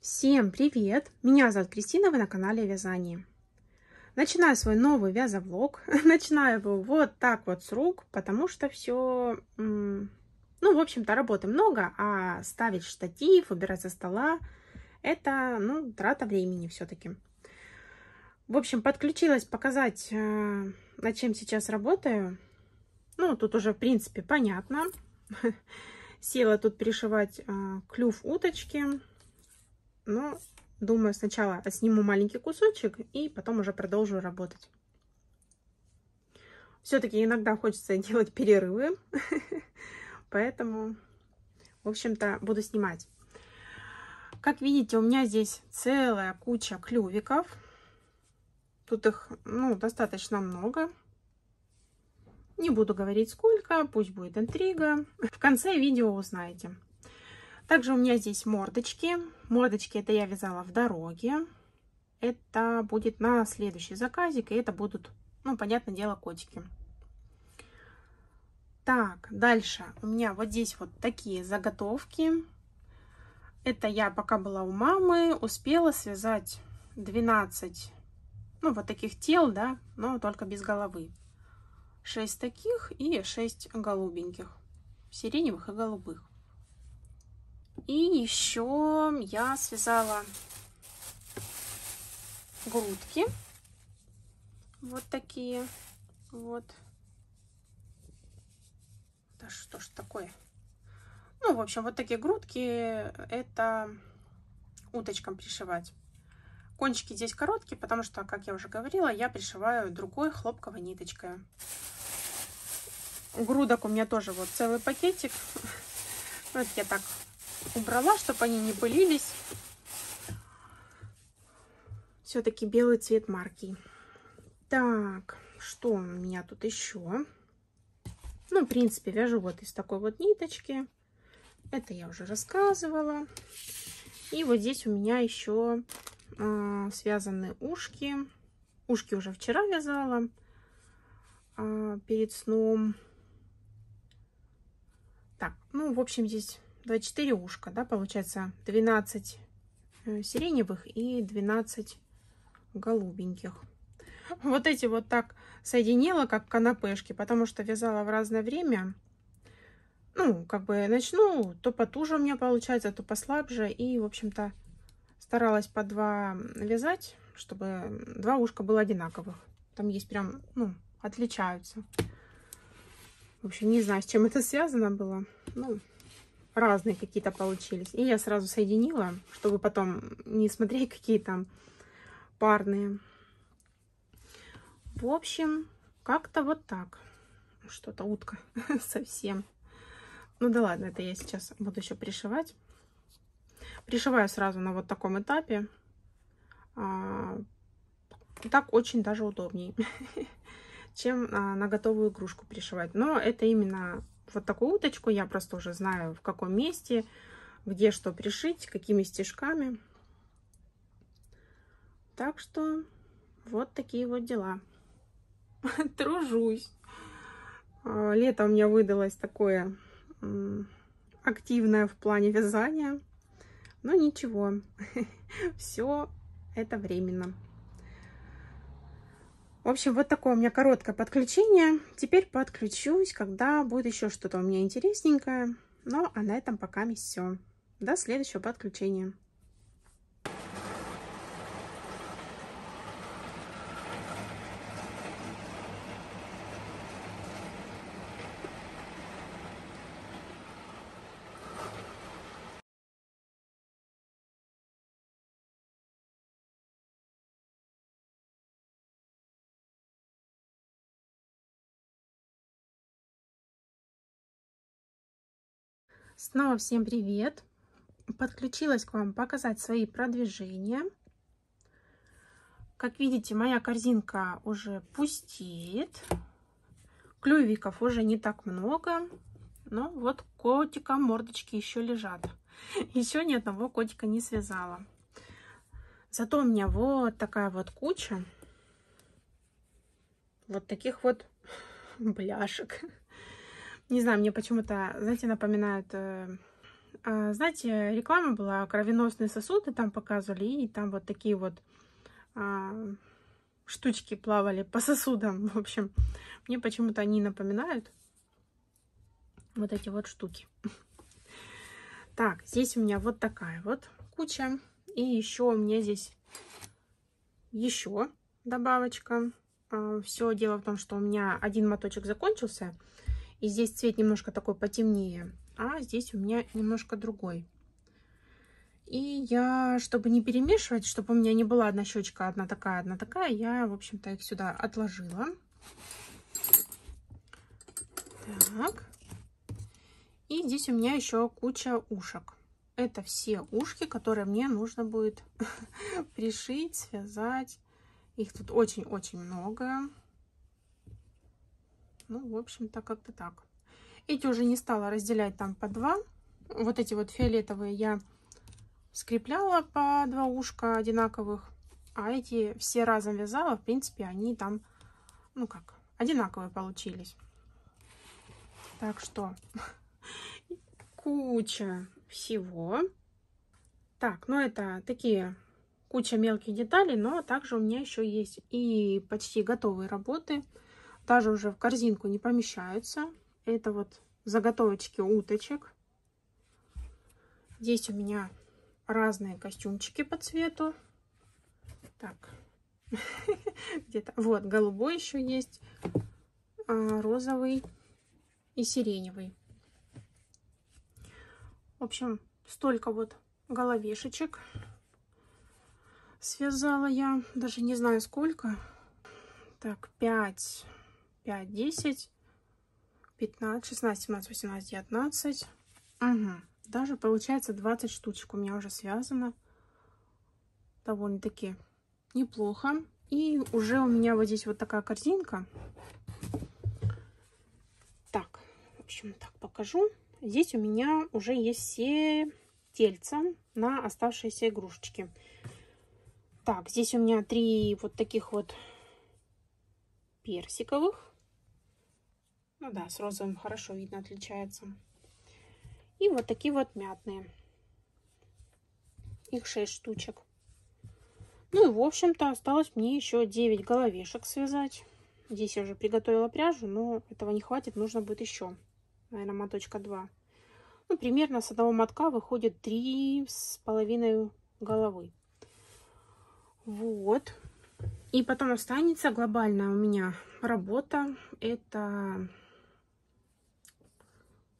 Всем привет! Меня зовут Кристина, вы на канале Вязание. Начинаю свой новый вязовлог. Начинаю его вот так вот с рук, потому что все, ну, в общем-то, работы много, а ставить штатив, убирать со стола, это, ну, трата времени все-таки. В общем, подключилась показать, над чем сейчас работаю. Ну, тут уже, в принципе, понятно. Села тут пришивать клюв уточки. Но, думаю, сначала сниму маленький кусочек и потом уже продолжу работать. Все-таки иногда хочется делать перерывы, поэтому, в общем-то, буду снимать. Как видите, у меня здесь целая куча клювиков. Тут их, ну, достаточно много. Не буду говорить сколько, пусть будет интрига. В конце видео узнаете. Также у меня здесь мордочки. Мордочки это я вязала в дороге. Это будет на следующий заказик. И это будут, ну, понятное дело, котики. Так, дальше. У меня вот здесь вот такие заготовки. Это я, пока была у мамы, успела связать 12, ну, вот таких тел, да, но только без головы. 6 таких и 6 голубеньких. Сиреневых и голубых. И еще я связала грудки. Вот такие. Вот. Да что ж такое? Ну, в общем, вот такие грудки. Это уточкам пришивать. Кончики здесь короткие, потому что, как я уже говорила, я пришиваю другой хлопковой ниточкой. Грудок у меня тоже вот целый пакетик. Вот я так убрала, чтобы они не пылились. Все-таки белый цвет марки. Так, что у меня тут еще? Ну, в принципе, вяжу вот из такой вот ниточки. Это я уже рассказывала. И вот здесь у меня еще связаны ушки. Ушки уже вчера вязала перед сном. Так, ну, в общем, здесь 24 ушка, да, получается 12 сиреневых и 12 голубеньких. Вот эти вот так соединила, как канапешки, потому что вязала в разное время. Ну, как бы начну, то потуже у меня получается, то послабже. И, в общем-то, старалась по 2 вязать, чтобы 2 ушка было одинаковых. Там есть прям, ну, отличаются. В общем, не знаю, с чем это связано было. Ну, разные какие-то получились. И я сразу соединила, чтобы потом не смотреть, какие там парные. В общем, как-то вот так. Что-то утка совсем. Ну да ладно, это я сейчас буду еще пришивать. Пришиваю сразу на вот таком этапе. Так очень даже удобней, чем на готовую игрушку пришивать. Но это именно вот такую уточку. Я просто уже знаю, в каком месте, где что пришить, какими стежками. Так что вот такие вот дела. Тружусь. Лето у меня выдалось такое активное в плане вязания. Но ничего, все это временно. В общем, вот такое у меня короткое подключение. Теперь подключусь, когда будет еще что-то у меня интересненькое. Ну, а на этом пока все. До следующего подключения. Снова всем привет! Подключилась к вам показать свои продвижения. Как видите, моя корзинка уже пустеет. Клювиков уже не так много. Но вот котика мордочки еще лежат. Еще ни одного котика не связала. Зато у меня вот такая вот куча. Вот таких вот бляшек. Не знаю, мне почему-то, знаете, напоминают Знаете, реклама была, кровеносные сосуды там показывали, и там вот такие вот штучки плавали по сосудам. В общем, мне почему-то они напоминают вот эти вот штуки. Так, здесь у меня вот такая вот куча. И еще у меня здесь еще добавочка. Все дело в том, что у меня один моточек закончился. И здесь цвет немножко такой потемнее. А здесь у меня немножко другой. И я, чтобы не перемешивать, чтобы у меня не была одна щечка, одна такая, я, в общем-то, их сюда отложила. Так. И здесь у меня еще куча ушек. Это все ушки, которые мне нужно будет пришить, связать. Их тут очень-очень много. Ну, в общем-то, как-то так. Эти уже не стала разделять там по два. Вот эти вот фиолетовые я скрепляла по два ушка одинаковых. А эти все разом вязала. В принципе, они там, ну как, одинаковые получились. Так что куча всего. Так, ну это такие куча мелких деталей, но также у меня еще есть и почти готовые работы. Даже уже в корзинку не помещаются. Это вот заготовочки уточек. Здесь у меня разные костюмчики по цвету. Так, где-то вот голубой еще есть, розовый и сиреневый. В общем, столько вот головешечек связала я, даже не знаю сколько. Так, 5, 10, 15, 16, 17, 18, 19. Угу. Даже получается 20 штучек у меня уже связано. Довольно-таки неплохо. И уже у меня вот здесь вот такая корзинка. Так, в общем, так покажу. Здесь у меня уже есть все тельца на оставшиеся игрушечки. Так, здесь у меня 3 вот таких вот персиковых. Ну да, с розовым хорошо видно, отличается. И вот такие вот мятные. Их 6 штучек. Ну и, в общем-то, осталось мне еще 9 головешек связать. Здесь я уже приготовила пряжу, но этого не хватит, нужно будет еще, наверное, моточка 2. Ну, примерно с одного мотка выходит 3,5 головы. Вот. И потом останется глобальная у меня работа. Это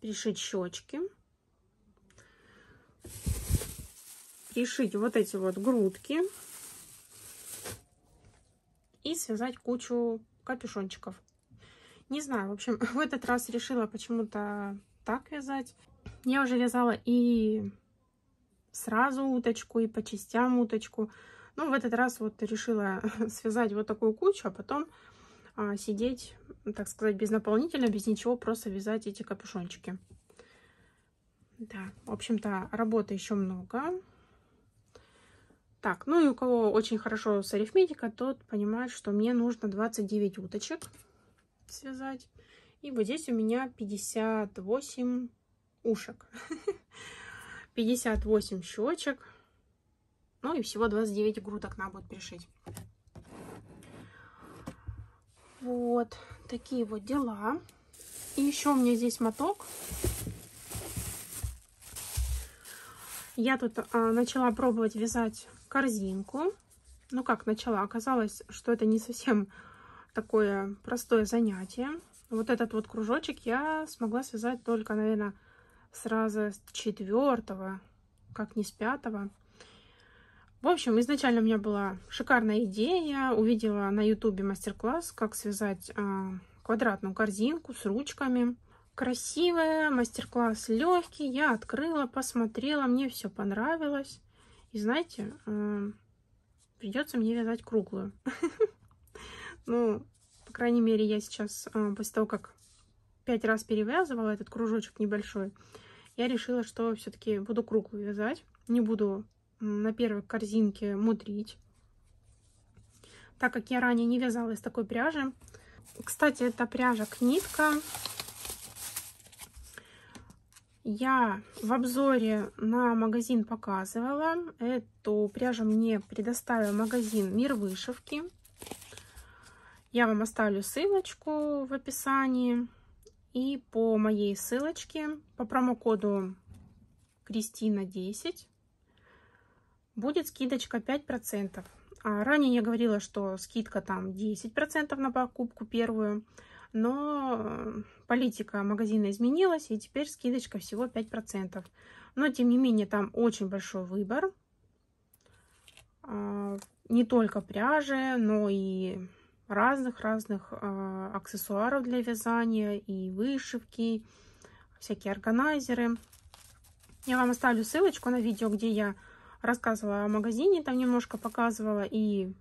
пришить щечки. Пришить вот эти вот грудки. И связать кучу капюшончиков. Не знаю, в общем, в этот раз решила почему-то так вязать. Я уже вязала и сразу уточку, и по частям уточку. Но в этот раз вот решила связать вот такую кучу, а потом сидеть, так сказать, без наполнителя, без ничего, просто вязать эти капюшончики. Да, в общем-то, работы еще много. Так, ну и у кого очень хорошо с арифметикой, тот понимает, что мне нужно 29 уточек связать. И вот здесь у меня 58 ушек. 58 щечек. Ну и всего 29 грудок надо будет пришить. Вот такие вот дела. И еще у меня здесь моток. Я тут начала пробовать вязать корзинку. Ну как начала? Оказалось, что это не совсем такое простое занятие. Вот этот вот кружочек я смогла связать только, наверное, сразу с 4-го, как не с 5-го. В общем, изначально у меня была шикарная идея. Увидела на ютубе мастер-класс, как связать квадратную корзинку с ручками. Красивая, мастер-класс легкий. Я открыла, посмотрела, мне все понравилось. И знаете, придется мне вязать круглую. Ну, по крайней мере, я сейчас, после того, как 5 раз перевязывала этот кружочек небольшой, я решила, что все-таки буду круглую вязать. Не буду на первой корзинке мудрить, так как я ранее не вязала из такой пряжи. Кстати, это пряжа Книтка. Я в обзоре на магазин показывала. Эту пряжу мне предоставил магазин Мир Вышивки. Я вам оставлю ссылочку в описании. И по моей ссылочке, по промокоду Кристина10, будет скидочка 5%. Ранее я говорила, что скидка там 10% на покупку первую. Но политика магазина изменилась, и теперь скидочка всего 5%. Но, тем не менее, там очень большой выбор. Не только пряжи, но и разных аксессуаров для вязания, и вышивки, всякие органайзеры. Я вам оставлю ссылочку на видео, где я рассказывала о магазине, там немножко показывала. И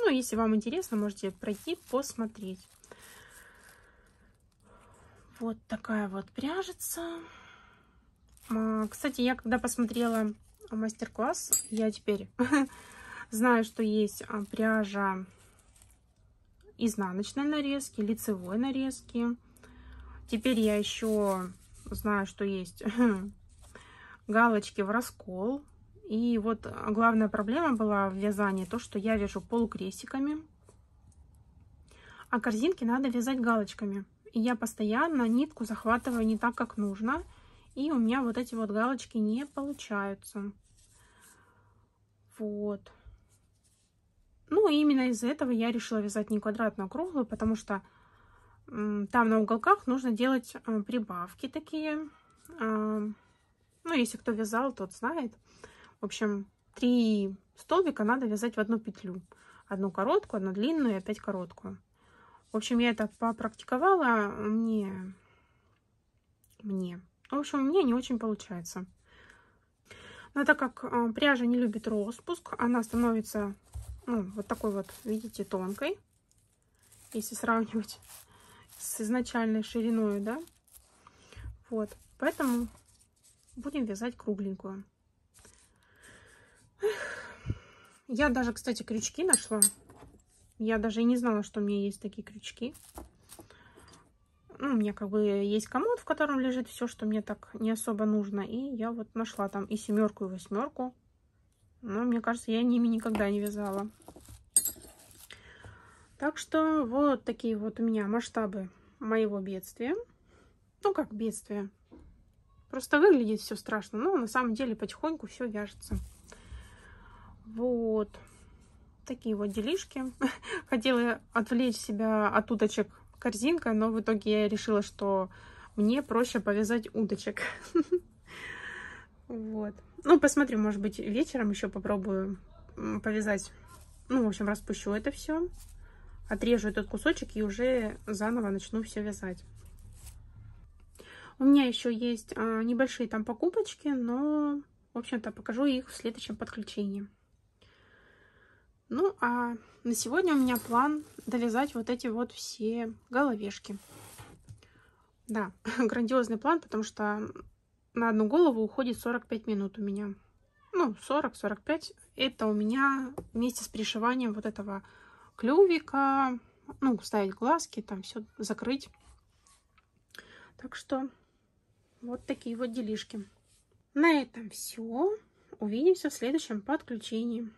ну, если вам интересно, можете пройти, посмотреть. Вот такая вот пряжица. Кстати, я когда посмотрела мастер-класс, я теперь знаю, что есть пряжа изнаночной нарезки, лицевой нарезки. Теперь я еще знаю, что есть галочки в раскол. И вот главная проблема была в вязании, то, что я вяжу полукрестиками, а корзинки надо вязать галочками. И я постоянно нитку захватываю не так, как нужно. И у меня вот эти вот галочки не получаются. Вот. Ну, и именно из-за этого я решила вязать не квадратную, а круглую, потому что там на уголках нужно делать прибавки такие. Ну, если кто вязал, тот знает. В общем, 3 столбика надо вязать в одну петлю. Одну короткую, одну длинную и опять короткую. В общем, я это попрактиковала. В общем, у меня не очень получается. Но так как пряжа не любит распуск, она становится, ну, вот такой вот, видите, тонкой. Если сравнивать с изначальной шириной, да. Вот, поэтому будем вязать кругленькую. Я даже, кстати, крючки нашла. Я даже и не знала, что у меня есть такие крючки. Ну, у меня как бы есть комод, в котором лежит все, что мне так не особо нужно. И я вот нашла там и 7, и 8. Но мне кажется, я ними никогда не вязала. Так что вот такие вот у меня масштабы моего бедствия. Ну, как бедствие. Просто выглядит все страшно, но на самом деле потихоньку все вяжется. Вот. Такие вот делишки. Хотела отвлечь себя от уточек корзинкой, но в итоге я решила, что мне проще повязать уточек. Вот. Ну, посмотрю, может быть, вечером еще попробую повязать. Ну, в общем, распущу это все. Отрежу этот кусочек и уже заново начну все вязать. У меня еще есть небольшие там покупочки, но, в общем-то, покажу их в следующем подключении. Ну, а на сегодня у меня план довязать вот эти вот все головешки. Да, грандиозный план, потому что на одну голову уходит 45 минут у меня. Ну, 40-45. Это у меня вместе с пришиванием вот этого клювика. Ну, ставить глазки, там все закрыть. Так что вот такие вот делишки. На этом все. Увидимся в следующем подключении.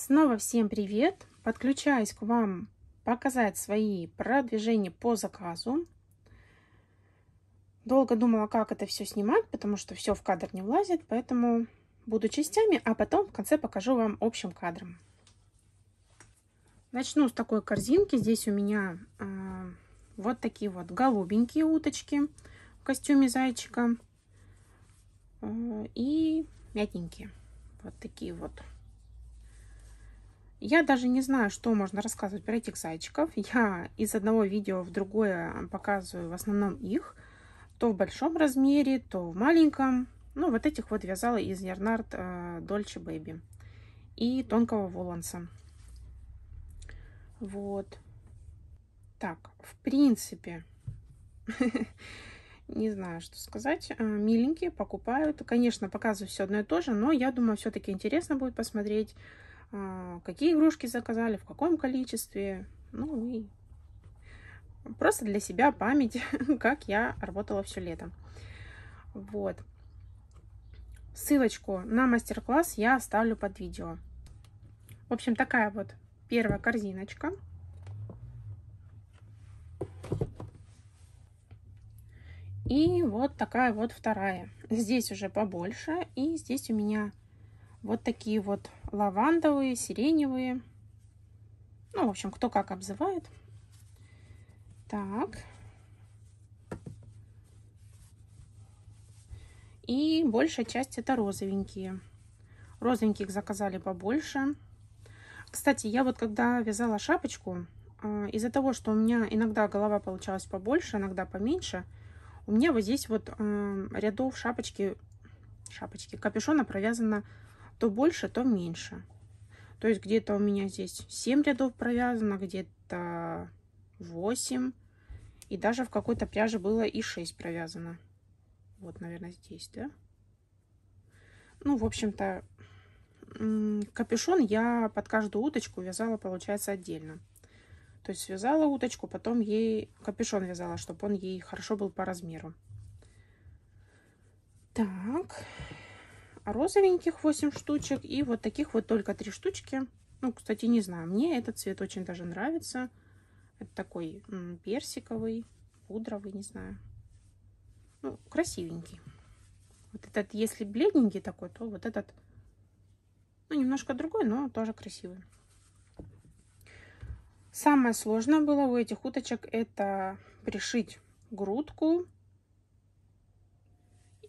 Снова всем привет! Подключаюсь к вам показать свои продвижения по заказу. Долго думала, как это все снимать, потому что все в кадр не влазит, поэтому буду частями, а потом в конце покажу вам общим кадром. Начну с такой корзинки. Здесь у меня вот такие вот голубенькие уточки в костюме зайчика и мятненькие. Вот такие вот. Я даже не знаю, что можно рассказывать про этих зайчиков. Я из одного видео в другое показываю в основном их. То в большом размере, то в маленьком. Ну, вот этих вот вязала из Yarnart Dolce Baby и тонкого воланса. Вот. Так, в принципе, не знаю, что сказать. Миленькие, покупают. Конечно, показываю все одно и то же, но я думаю, все-таки интересно будет посмотреть, какие игрушки заказали, в каком количестве. Ну и просто для себя память, как я работала все лето. Вот. Ссылочку на мастер-класс я оставлю под видео. В общем, такая вот первая корзиночка. И вот такая вот вторая. Здесь уже побольше. И здесь у меня вот такие вот лавандовые, сиреневые. Ну, в общем, кто как обзывает. Так. И большая часть это розовенькие. Розовеньких заказали побольше. Кстати, я вот когда вязала шапочку, из-за того, что у меня иногда голова получалась побольше, иногда поменьше, у меня вот здесь вот рядов шапочки, капюшона провязано то больше, то меньше. То есть где-то у меня здесь 7 рядов провязано, где-то 8. И даже в какой-то пряже было и 6 провязано. Вот, наверное, здесь, да? Ну, в общем-то, капюшон я под каждую уточку вязала, получается, отдельно. То есть связала уточку, потом ей капюшон вязала, чтобы он ей хорошо был по размеру. Так, розовеньких 8 штучек и вот таких вот только 3 штучки. Ну, кстати, не знаю, мне этот цвет очень даже нравится. Это такой персиковый, пудровый, не знаю. Ну, красивенький. Вот этот, если бледненький такой, то вот этот, ну, немножко другой, но тоже красивый. Самое сложное было у этих уточек это пришить грудку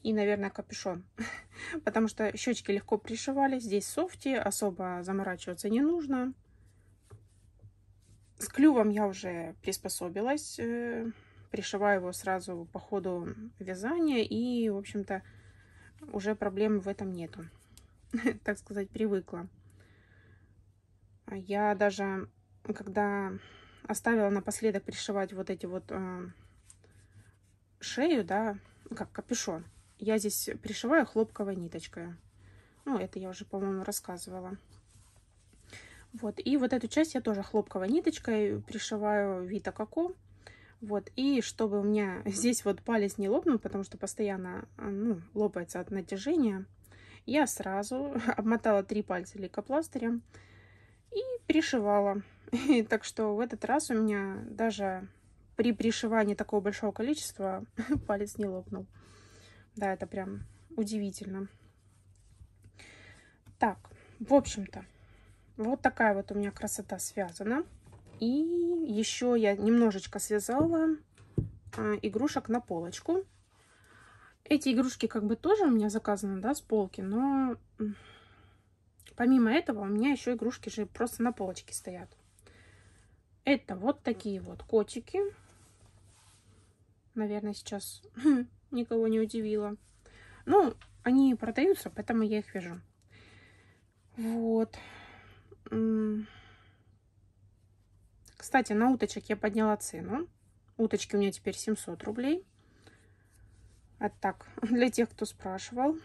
и, наверное, капюшон. Потому что щечки легко пришивались. Здесь софти, особо заморачиваться не нужно. С клювом я уже приспособилась. Пришиваю его сразу по ходу вязания. И, в общем-то, уже проблем в этом нету. Так сказать, привыкла. Я даже, когда оставила напоследок пришивать вот эти вот шею, да, как капюшон, я здесь пришиваю хлопковой ниточкой. Ну, это я уже, по-моему, рассказывала. Вот, и вот эту часть я тоже хлопковой ниточкой пришиваю Vita Coco. Вот, и чтобы у меня здесь вот палец не лопнул, потому что постоянно, ну, лопается от натяжения, я сразу обмотала 3 пальца лейкопластырем и пришивала. И так что в этот раз у меня даже при пришивании такого большого количества палец не лопнул. Да, это прям удивительно. Так, в общем-то, вот такая вот у меня красота связана. И еще я немножечко связала игрушек на полочку. Эти игрушки как бы тоже у меня заказаны, да, с полки, но помимо этого у меня еще игрушки же просто на полочке стоят. Это вот такие вот котики. Наверное, сейчас никого не удивило. Ну, они продаются, поэтому я их вяжу. Вот. Кстати, на уточек я подняла цену. Уточки у меня теперь 700 рублей. А так, для тех, кто спрашивал.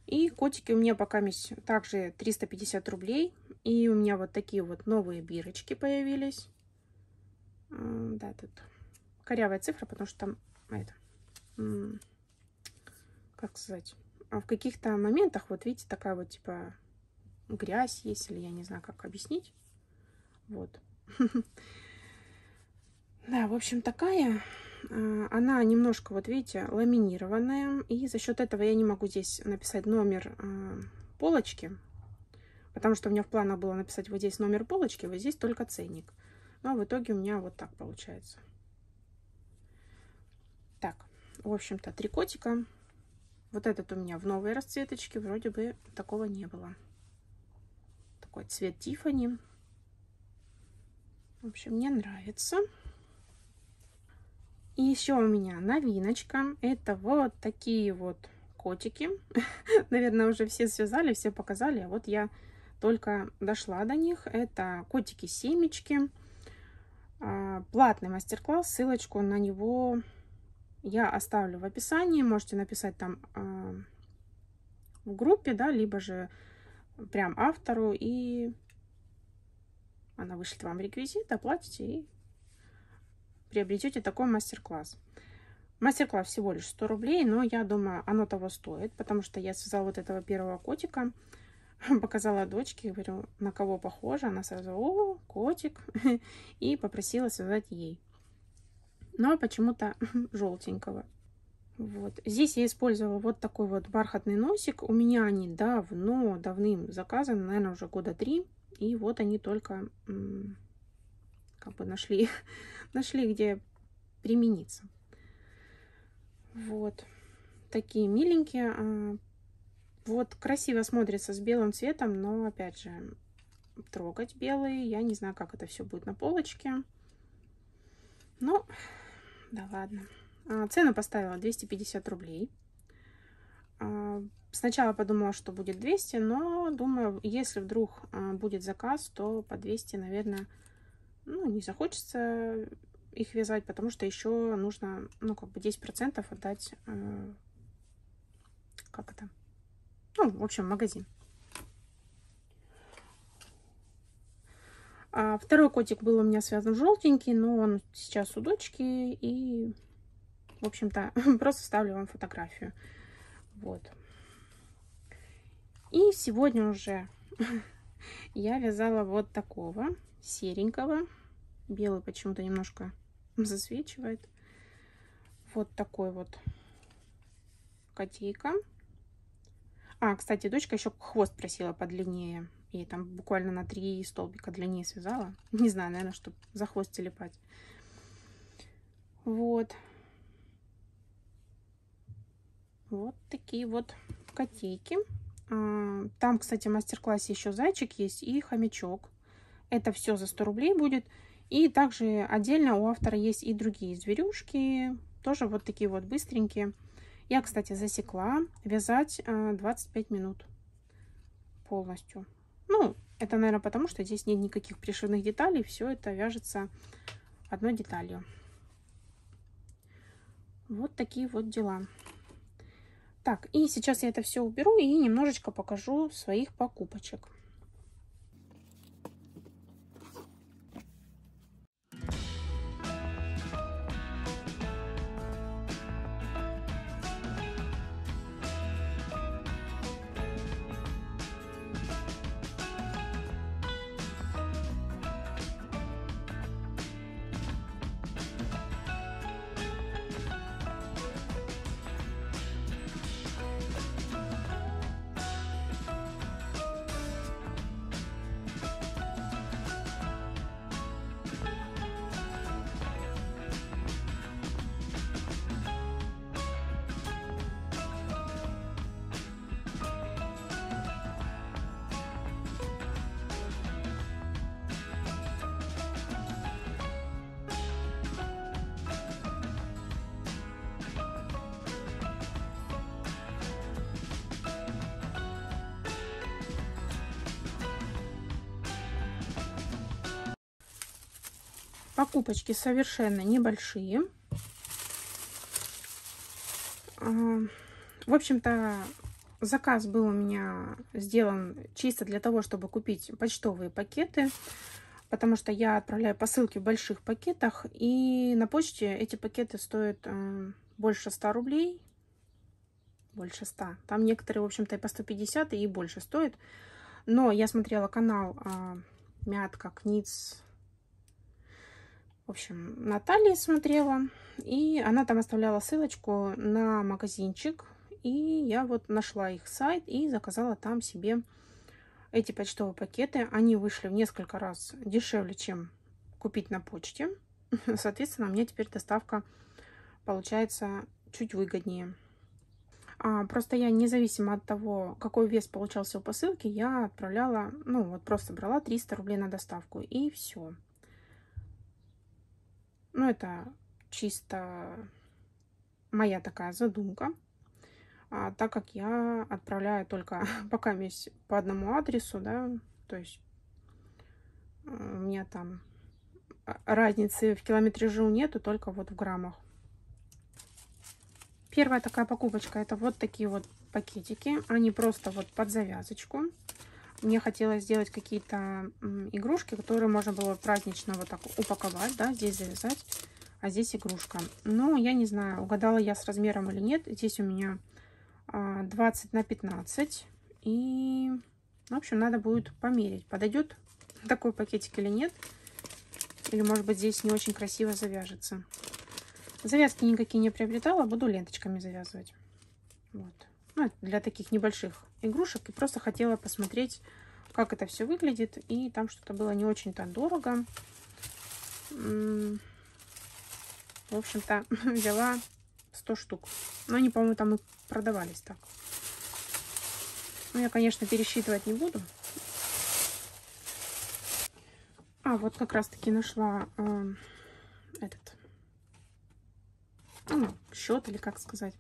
И котики у меня пока также 350 рублей. И у меня вот такие вот новые бирочки появились. Да, тут корявая цифра, потому что там это, как сказать, в каких-то моментах, вот видите, такая вот типа грязь есть, или я не знаю, как объяснить. Вот. Да, в общем, такая. Она немножко, вот видите, ламинированная. И за счет этого я не могу здесь написать номер полочки. Потому что у меня в планах было написать вот здесь номер полочки, вот здесь только ценник. Но в итоге у меня вот так получается. Так, в общем-то, 3 котика. Вот этот у меня в новой расцветочке. Вроде бы такого не было. Такой цвет Тиффани. В общем, мне нравится. И еще у меня новиночка. Это вот такие вот котики. Наверное, уже все связали, все показали. А вот я только дошла до них. Это котики-семечки. Платный мастер-класс. Ссылочку на него я оставлю в описании. Можете написать там в группе, да, либо же прям автору. И она вышлет вам реквизит, оплатите и приобретете такой мастер-класс. Мастер-класс всего лишь 100 рублей, но я думаю, оно того стоит, потому что я связала вот этого первого котика, показала дочке, говорю, на кого похоже, она сразу, о, котик, и попросила связать ей. Но почему-то желтенького. Вот. Здесь я использовала вот такой вот бархатный носик. У меня они давным заказаны, наверное, уже года 3. И вот они только как бы нашли где примениться. Вот. Такие миленькие. Вот красиво смотрится с белым цветом, но опять же трогать белый. Я не знаю, как это все будет на полочке. Ну, да ладно. Цену поставила 250 рублей. Сначала подумала, что будет 200, но думаю, если вдруг будет заказ, то по 200, наверное, ну, не захочется их вязать, потому что еще нужно, ну, как бы 10% отдать, как это, ну, в общем, магазин. Второй котик был у меня связан желтенький, но он сейчас у дочки, и, в общем-то, просто ставлю вам фотографию. Вот. И сегодня уже я вязала вот такого серенького. Белый почему-то немножко засвечивает. Вот такой вот котейка. Кстати, дочка еще хвост просила подлиннее. И там буквально на 3 столбика длиннее связала. Не знаю, наверное, чтобы за хвост телепать. Вот. Вот такие вот котейки. Там, кстати, в мастер-классе еще зайчик есть и хомячок. Это все за 100 рублей будет. И также отдельно у автора есть и другие зверюшки. Тоже вот такие вот быстренькие. Я, кстати, засекла вязать 25 минут полностью. Ну, это, наверное, потому что здесь нет никаких пришивных деталей. Все это вяжется одной деталью. Вот такие вот дела. Так, и сейчас я это все уберу и немножечко покажу своих покупочек. Покупочки совершенно небольшие. В общем-то, заказ был у меня сделан чисто для того, чтобы купить почтовые пакеты, потому что я отправляю посылки в больших пакетах, и на почте эти пакеты стоят больше 100 рублей. Больше 100. Там некоторые, в общем-то, и по 150 и больше стоят. Но я смотрела канал Мятка Книц. В общем, Наталья смотрела. И она там оставляла ссылочку на магазинчик. И я вот нашла их сайт и заказала там себе эти почтовые пакеты. Они вышли в несколько раз дешевле, чем купить на почте. Соответственно, у меня теперь доставка получается чуть выгоднее. Просто я, независимо от того, какой вес получался у посылки, я отправляла, ну вот просто брала 300 рублей на доставку и все. Ну это чисто моя такая задумка. Так как я отправляю только пока по одному адресу, да, то есть у меня там разницы в километражу нету, только вот в граммах. Первая такая покупочка — это вот такие вот пакетики. Они просто вот под завязочку. Мне хотелось сделать какие-то игрушки, которые можно было празднично вот так упаковать, да, здесь завязать, а здесь игрушка. Но я не знаю, угадала я с размером или нет. Здесь у меня 20 на 15. И, в общем, надо будет померить, подойдет такой пакетик или нет. Или, может быть, здесь не очень красиво завяжется. Завязки никакие не приобретала, буду ленточками завязывать. Вот. Ну, для таких небольших игрушек. И просто хотела посмотреть, как это все выглядит. И там что-то было не очень-то дорого. В общем-то, взяла 100 штук. Но они, по-моему, там и продавались так. Ну, я, конечно, пересчитывать не буду. Вот как раз-таки нашла счет, или как сказать.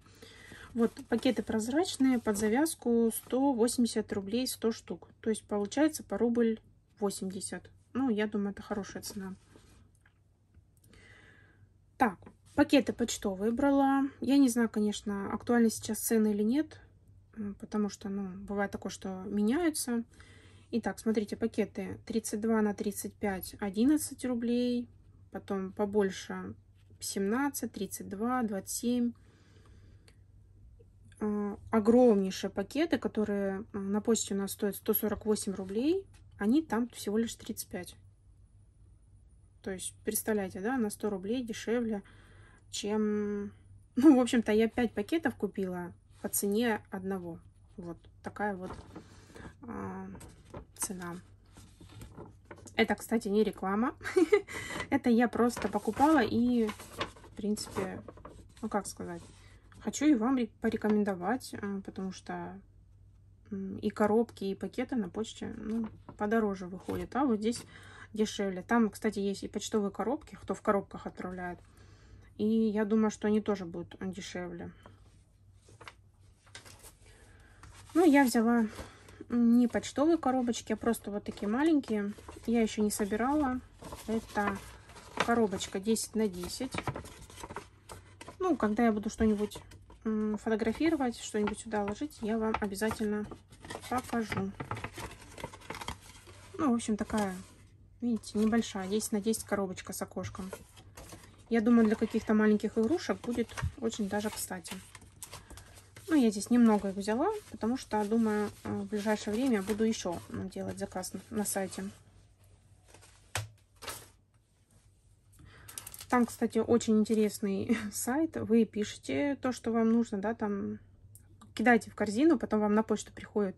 Вот пакеты прозрачные, под завязку 180 рублей 100 штук. То есть получается по рубль 80. Ну, я думаю, это хорошая цена. Так, пакеты почтовые брала. Я не знаю, конечно, актуальны сейчас цены или нет. Потому что, ну, бывает такое, что меняются. Итак, смотрите, пакеты 32 на 35 11 рублей. Потом побольше 17, 32, 27. Огромнейшие пакеты, которые на почте у нас стоят 148 рублей. Они там всего лишь 35. То есть, представляете, да, на 100 рублей дешевле, чем... Ну, в общем-то, я 5 пакетов купила по цене одного. Вот такая вот цена. Это, кстати, не реклама. Это я просто покупала и, в принципе, ну, как сказать, хочу и вам порекомендовать, потому что и коробки, и пакеты на почте, ну, подороже выходят. А вот здесь дешевле. Там, кстати, есть и почтовые коробки, кто в коробках отправляет. И я думаю, что они тоже будут дешевле. Ну, я взяла не почтовые коробочки, а просто вот такие маленькие. Я еще не собирала. Это коробочка 10 на 10. Ну, когда я буду что-нибудь фотографировать, что-нибудь сюда ложить, я вам обязательно покажу. Ну, в общем, такая, видите, небольшая, 10 на 10 коробочка с окошком. Я думаю, для каких-то маленьких игрушек будет очень даже кстати. Ну, я здесь немного их взяла, потому что, думаю, в ближайшее время буду еще делать заказ на сайте. Там, кстати, очень интересный сайт. Вы пишете то, что вам нужно, да, там кидаете в корзину, потом вам на почту приходит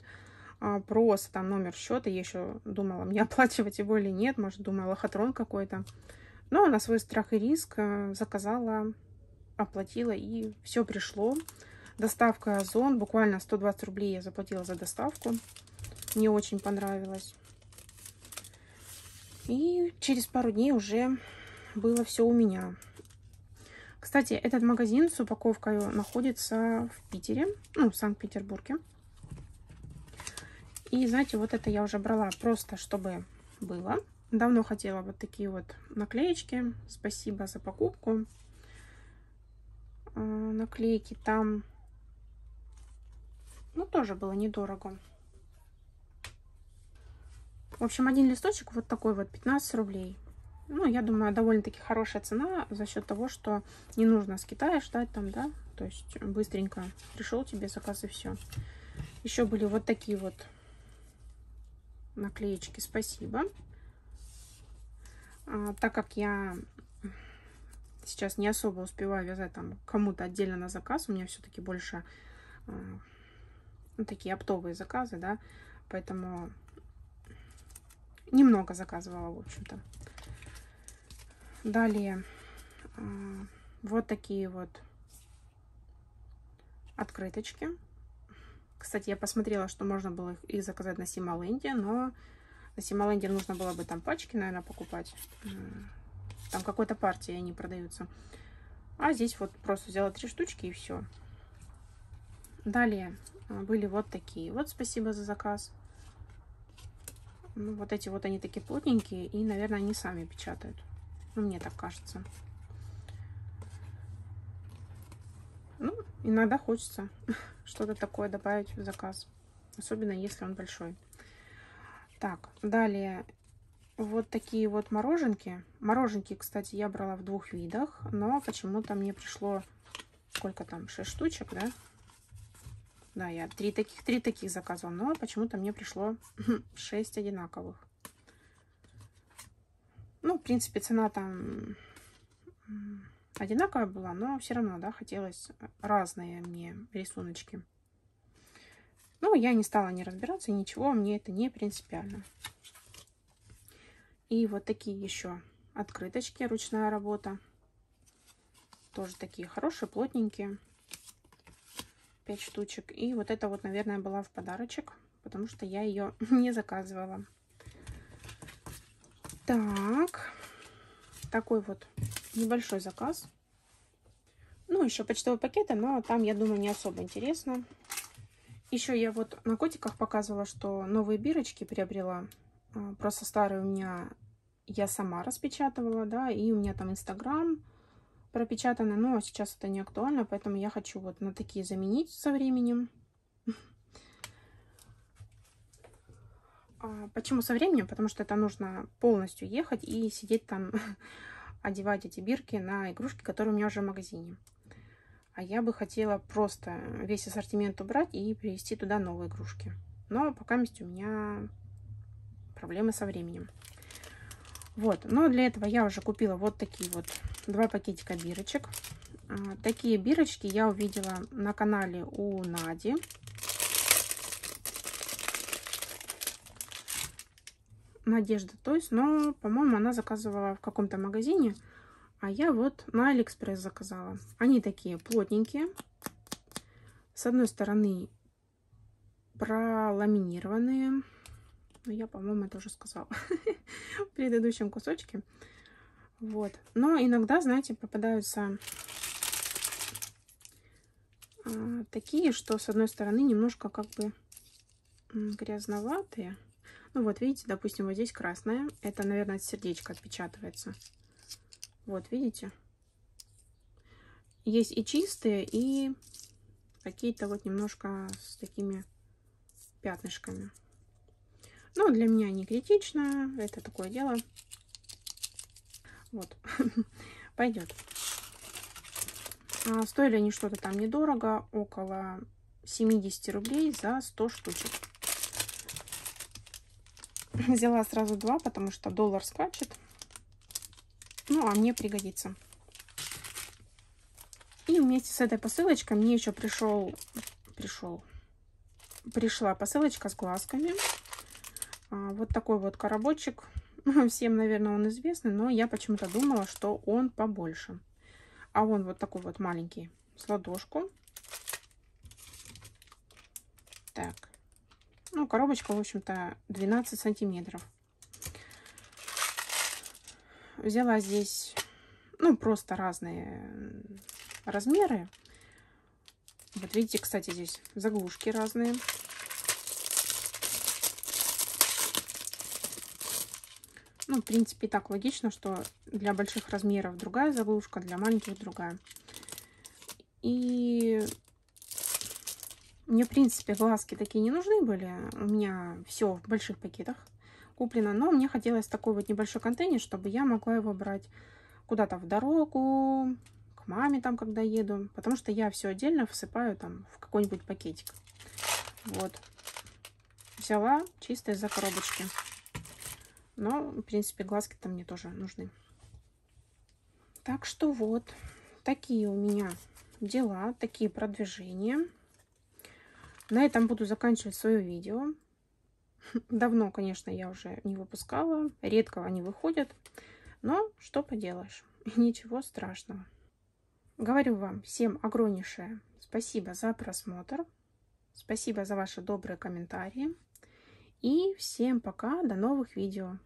просто там номер счета. Я еще думала, мне оплачивать его или нет, может, думала, лохотрон какой-то. Но на свой страх и риск заказала, оплатила, и все пришло. Доставка Озон, буквально 120 рублей я заплатила за доставку. Мне очень понравилось. И через пару дней уже было все у меня. Кстати, этот магазин с упаковкой находится в Питере, ну, в Санкт-Петербурге. И, знаете, вот это я уже брала просто, чтобы было. Давно хотела вот такие вот наклеечки. Спасибо за покупку. Наклейки там, ну, тоже было недорого. В общем, один листочек вот такой вот 15 рублей. Ну, я думаю, довольно-таки хорошая цена за счет того, что не нужно с Китая ждать там, да. То есть быстренько пришел тебе заказ и все. Еще были вот такие вот наклеечки, спасибо. Так как я сейчас не особо успеваю вязать там кому-то отдельно на заказ, у меня все-таки больше такие оптовые заказы, да, поэтому немного заказывала, в общем-то. Далее вот такие вот открыточки. Кстати, я посмотрела, что можно было их заказать на Симоленде, но на Симоленде нужно было бы там пачки, наверное, покупать. Там какой-то партии они продаются. А здесь вот просто взяла 3 штучки и все. Далее были вот такие. Вот спасибо за заказ. Ну, вот эти вот они такие плотненькие. И, наверное, они сами печатают. Ну, мне так кажется. Ну, иногда хочется что-то такое добавить в заказ. Особенно, если он большой. Так, далее вот такие вот мороженки. Мороженки, кстати, я брала в 2 видах. Но почему-то мне пришло... Сколько там? 6 штучек, да? Да, я 3 таких заказывала. Но почему-то мне пришло 6 одинаковых. Ну, в принципе, цена там одинаковая была, но все равно, да, хотелось разные мне рисуночки. Ну, я не стала не разбираться, ничего, мне это не принципиально. И вот такие еще открыточки, ручная работа. Тоже такие хорошие, плотненькие. 5 штучек. И вот это вот, наверное, была в подарочек, потому что я ее не заказывала. Так, такой вот небольшой заказ. Ну, еще почтовые пакеты, но там, я думаю, не особо интересно. Еще я вот на котиках показывала, что новые бирочки приобрела. Просто старые у меня я сама распечатывала, да, и у меня там Инстаграм пропечатаны, но сейчас это не актуально, поэтому я хочу вот на такие заменить со временем. Почему со временем? Потому что это нужно полностью ехать и сидеть там, одевать эти бирки на игрушки, которые у меня уже в магазине. А я бы хотела просто весь ассортимент убрать и привезти туда новые игрушки. Но пока у меня проблемы со временем. Вот, но для этого я уже купила вот такие вот 2 пакетика бирочек. Такие бирочки я увидела на канале у Нади. Надежда, то есть, но, по-моему, она заказывала в каком-то магазине, а я вот на Алиэкспресс заказала. Они такие плотненькие. С одной стороны проламинированные. Ну, я, по-моему, это уже сказала в предыдущем кусочке. Вот. Но иногда, знаете, попадаются такие, что с одной стороны немножко как бы грязноватые. Ну вот, видите, допустим, вот здесь красное. Это, наверное, от сердечка отпечатывается. Вот, видите? Есть и чистые, и какие-то вот немножко с такими пятнышками. Ну, для меня не критично. Это такое дело. Вот. Пойдет. Стоили они что-то там недорого. Около 70 рублей за 100 штучек. Взяла сразу 2, потому что доллар скачет. Ну, а мне пригодится. И вместе с этой посылочкой мне еще пришла посылочка с глазками. Вот такой вот коробочек. Всем, наверное, он известный, но я почему-то думала, что он побольше. А он вот такой вот маленький, с ладошку. Так. Ну, коробочка, в общем-то, 12 сантиметров. Взяла здесь, ну, просто разные размеры. Вот видите, кстати, здесь заглушки разные. Ну, в принципе, так логично, что для больших размеров другая заглушка, для маленьких другая. И мне, в принципе, глазки такие не нужны были. У меня все в больших пакетах куплено. Но мне хотелось такой вот небольшой контейнер, чтобы я могла его брать куда-то в дорогу, к маме там, когда еду. Потому что я все отдельно всыпаю там в какой-нибудь пакетик. Вот. Взяла чисто из-за коробочки. Но, в принципе, глазки-то мне тоже нужны. Так что вот, такие у меня дела, такие продвижения. На этом буду заканчивать свое видео. Давно, конечно, я уже не выпускала. Редко они выходят. Но что поделаешь, ничего страшного. Говорю вам всем огромнейшее спасибо за просмотр. Спасибо за ваши добрые комментарии. И всем пока, до новых видео.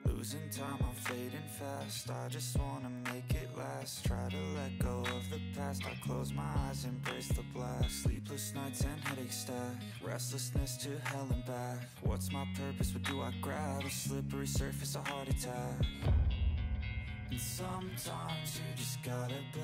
Losing time, I'm fading fast. I just wanna make it last. Try to let go of the past. I close my eyes, embrace the blast. Sleepless nights and headaches stack. Restlessness to hell and back. What's my purpose? What do I grab? A slippery surface, a heart attack. And sometimes you just gotta believe